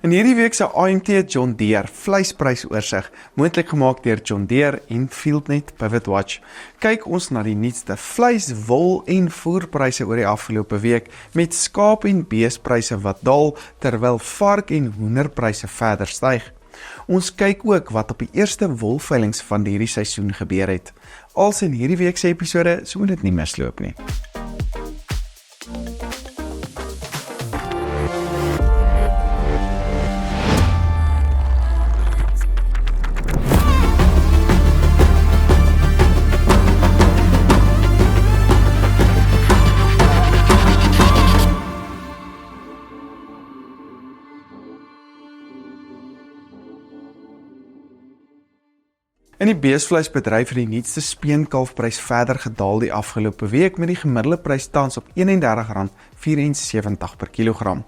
In hierdie week se AMT John Deere vleisprysoorsigg, moontlik gemaak deur John Deere en FieldNet Pivot Watch. Kyk ons na die nuutste vleis, wol en voerpryse oor die afgelope week met skaap en beespryse wat daal terwyl vark en hoenderpryse verder styg. Ons kyk ook wat op die eerste wolveilings van hierdie seisoen gebeur het. Als in hierdie week se episode, so moet dit nie misloop nie. In die beesvleisbedryf het die nuutste speenkalfprys verder gedaal die afgelope week met die gemiddelde prys tans op R31.74 per kilogram.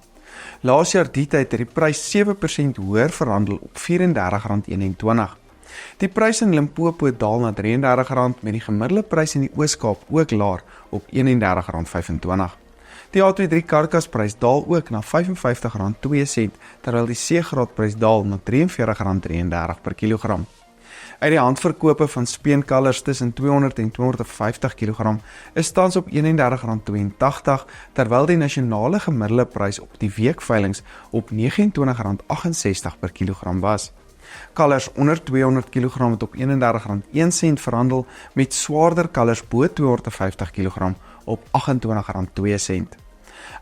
Laas jaar die tyd het die prys 7% hoër verhandel op R34.21. Die prys in Limpopo daal na R33 met die gemiddelde prys in die Oos-Kaap ook laer op R31.25. Die A23 karkasprys daal ook na R55.02 terwyl die C-graadprys daal na R43.33 per kilogram. Uit die handverkope van speenkalvers tussen 200 en 250 kg is tans op R31.82 terwyl die nasionale gemiddelde prys op die weekveilings op R29.68 per kilogram was. Kalvers onder 200 kg het op R31.01 verhandel met swaarder kalvers bo 250 kg op R28.02.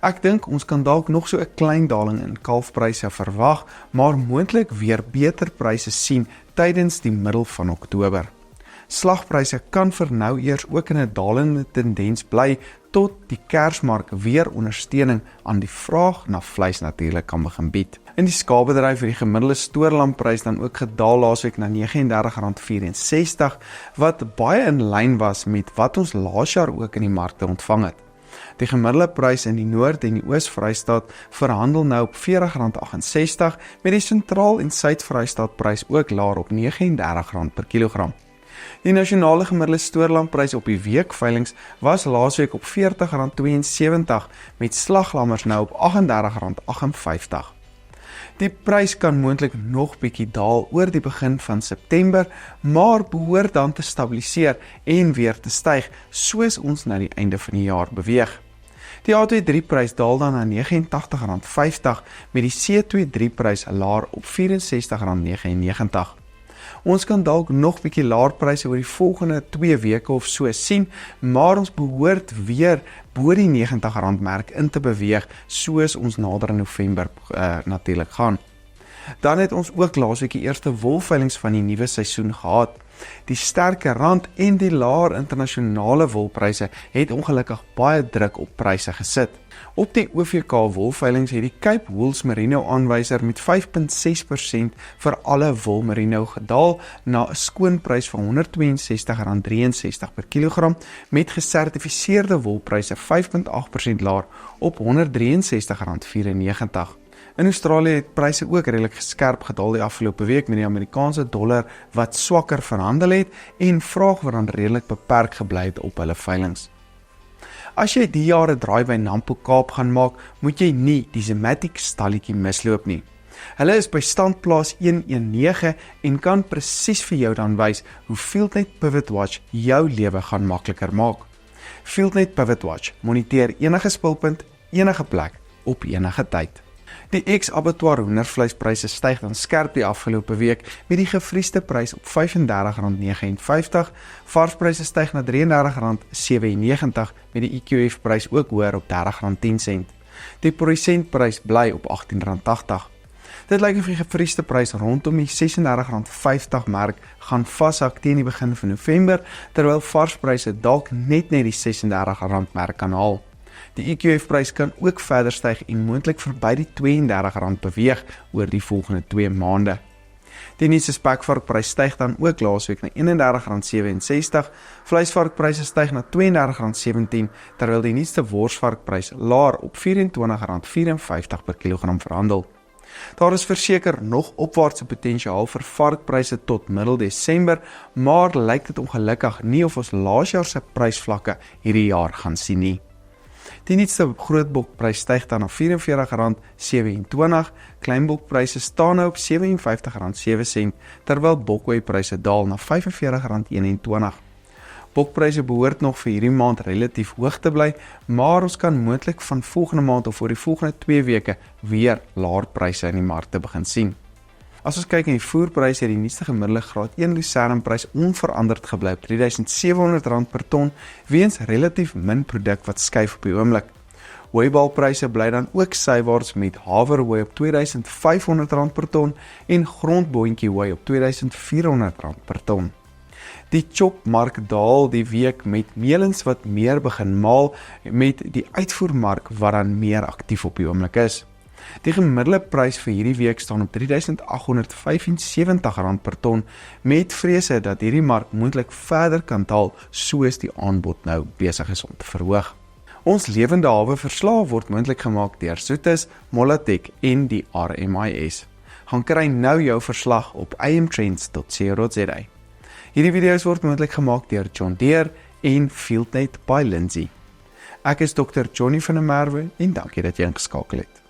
Ek dink ons kan dalk nog so 'n klein daling in kalfpryse verwag, maar moontlik weer beter pryse sien tydens die middel van Oktober. Slagpryse kan vir nou eers ook in 'n dalende tendens bly tot die Kersmark weer ondersteuning aan die vraag na vleis natuurlik kan begin bied. In die skaapbedryf het die gemiddelde stoorlamprys dan ook gedaal laasweek na R39.64 wat baie in lyn was met wat ons laas jaar ook in die markte ontvang het. Die gemiddelde prys in die Noord- en die Oos-Vrystaat verhandel nou op R40.68 met die Sentraal- en Suid-Vrystaat prys ook laer op R39 per kilogram. Die nasionale gemiddelde stoorlamprys op die weekveilings was laasweek op R40.72 met slaglammers nou op R38.58. Die prys kan moontlik nog bietjie daal oor die begin van September, maar behoort dan te stabiliseer en weer te styg soos ons na die einde van die jaar beweeg. Die A23-prys daal dan na R89.50 met die C23-prys laer op R64.99. Ons kan dalk nog bietjie laer pryse oor die volgende 2 weke of so sien, maar ons behoort weer bo die R90 merk in te beweeg soos ons nader in November natuurlik gaan. Dan het ons ook laasweek die eerste wolveilings van die nuwe seisoen gehad. Die sterke rand en die laer internasionale wolpryse het ongelukkig baie druk op pryse gesit. Op die OVK wolveilings het die Cape Wools Merino aanwyser met 5.6% vir alle wol merino gedaal na 'n skoonprys van R162.63 per kilogram met gesertifiseerde wolpryse 5.8% laer op R163.94. In Australië het pryse ook redelik geskerp gedaal die afgelope week met die Amerikaanse dollar wat swakker verhandel het en vraag wat dan redelik beperk gebly het op hulle veilings. As jy die jaar 'n draai by Nampo Kaap gaan maak, moet jy nie die Zematic stalletjie misloop nie. Hulle is by standplaas 119 en kan presies vir jou dan wys hoe FieldNet Pivot Watch jou lewe gaan makliker maak. FieldNet Pivot Watch moniteer enige spulpunt, enige plek, op enige tyd. Die ex-abattoir hoendervleispryse styg dan skerp die afgelope week met die gevriesde prys op R35.59, varspryse styg na R33.97 met die EQF prys ook hoër op R30.10. Die produsentprys bly op R18.80. Dit lyk of die gevriesde prys rondom die R36.50 merk gaan vashak teen die begin van November, terwyl varspryse dalk net die R36 merk kan haal. Die EQF-prys kan ook verder styg en moontlik verby die R32 beweeg oor die volgende 2 maande. Die nuutste spekvarkprys styg dan ook laasweek na R31.67, vleisvarkpryse styg na R32.17, terwyl die nuutste worsvarkprys laer op R24.54 per kilogram verhandel. Daar is verseker nog opwaartse potensiaal vir varkpryse tot middel Desember, maar lyk dit ongelukkig nie of ons laas jaar se prysvlakke hierdie jaar gaan sien nie. Die nuutste grootbokprys styg dan na R44,27, kleinbokpryse staan nou op R57,07, terwyl bokweiepryse daal na R45,21. Bokpryse behoort nog vir hierdie maand relatief hoog te bly, maar ons kan moontlik van volgende maand of voor die volgende 2 weke weer laer pryse in die markte begin sien. As ons kyk in die voerpryse, het die nuutste gemiddelde graad 1 lucernprys onveranderd gebly op R3,700 per ton, weens relatief min produk wat skuif op die oomblik. Hoeibalpryse bly dan ook sywaarts met haverhooi op R2,500 per ton en grondboontjie hooi op R2,400 per ton. Die chopmark daal die week met melens wat meer begin maal, met die uitvoermark wat dan meer aktief op die oomblik is. Die gemiddelde prys vir hierdie week staan op R3,875 per ton, met vrese dat hierdie mark moontlik verder kan daal soos die aanbod nou besig is om te verhoog. Ons lewende hawe verslae word moontlik gemaak deur Soetis, Molatek en die RMIS. Gaan kry nou jou verslag op amtrends.co.za. Hierdie video's word moontlik gemaak deur John Deere en Fieldnet by Lindsay. Ek is Dr. Johnny van der Merwe en dankie dat jy ingeskakel het.